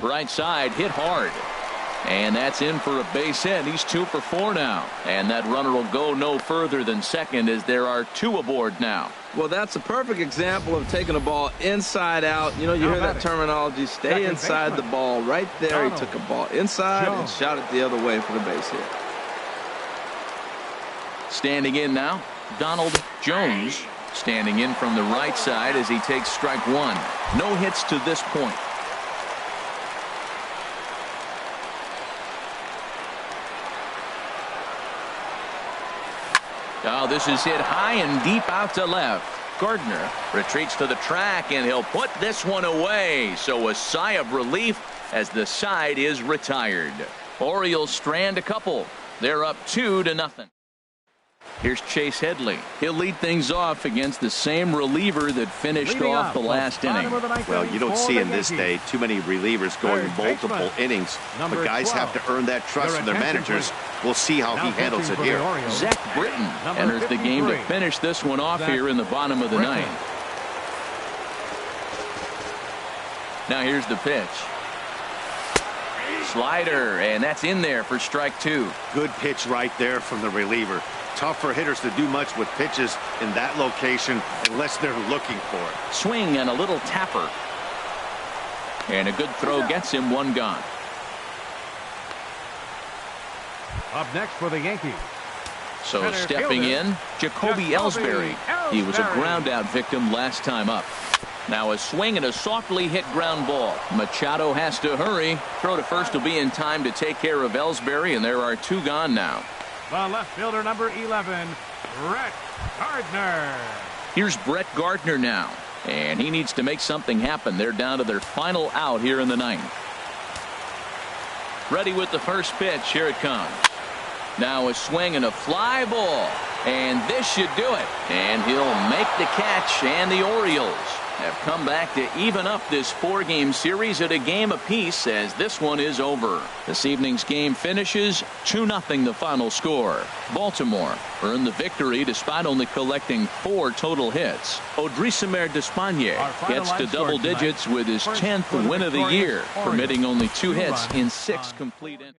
[SPEAKER 1] Right side hit hard, and that's in for a base hit. He's 2 for 4 now, and that runner will go no further than second as there are 2 aboard now.
[SPEAKER 2] Well, that's a perfect example of taking a ball inside out. You know, you hear that terminology, stay inside the ball. Right there, he took a ball inside and shot it the other way for the base hit.
[SPEAKER 1] Standing in now, Donald Jones standing in from the right side as he takes strike 1. No hits to this point. Oh, this is hit high and deep out to left. Gardner retreats to the track, and he'll put this one away. So a sigh of relief as the side is retired. Orioles strand a couple. They're up 2-0. Here's Chase Headley. He'll lead things off against the same reliever that finished off the last inning.
[SPEAKER 3] Well, you don't see in this day too many relievers going multiple innings. But guys have to earn that trust from their managers. We'll see how he handles it here.
[SPEAKER 1] Zach Britton enters the game to finish this one off here in the bottom of the 9th. Now here's the pitch. Slider, and that's in there for strike 2.
[SPEAKER 3] Good pitch right there from the reliever. Tough for hitters to do much with pitches in that location unless they're looking for it.
[SPEAKER 1] Swing and a little tapper. And a good throw gets him 1 gone.
[SPEAKER 4] Up next for the Yankees.
[SPEAKER 1] So
[SPEAKER 4] Center
[SPEAKER 1] stepping
[SPEAKER 4] fielder,
[SPEAKER 1] in, Jacoby Ellsbury. He was a ground out victim last time up. Now a swing and a softly hit ground ball. Machado has to hurry. Throw to first will be in time to take care of Ellsbury, and there are 2 gone now.
[SPEAKER 4] The left fielder, number 11, Brett Gardner.
[SPEAKER 1] Here's Brett Gardner now, and he needs to make something happen. They're down to their final out here in the 9th. Ready with the first pitch. Here it comes. Now a swing and a fly ball, and this should do it. And he'll make the catch, and the Orioles have come back to even up this 4-game series at a game apiece as this one is over. This evening's game finishes 2-0 the final score. Baltimore earned the victory despite only collecting 4 total hits. Odrisamer Despaigne gets to double digits with his 10th win of the year, permitting only 2 hits in 6 complete innings.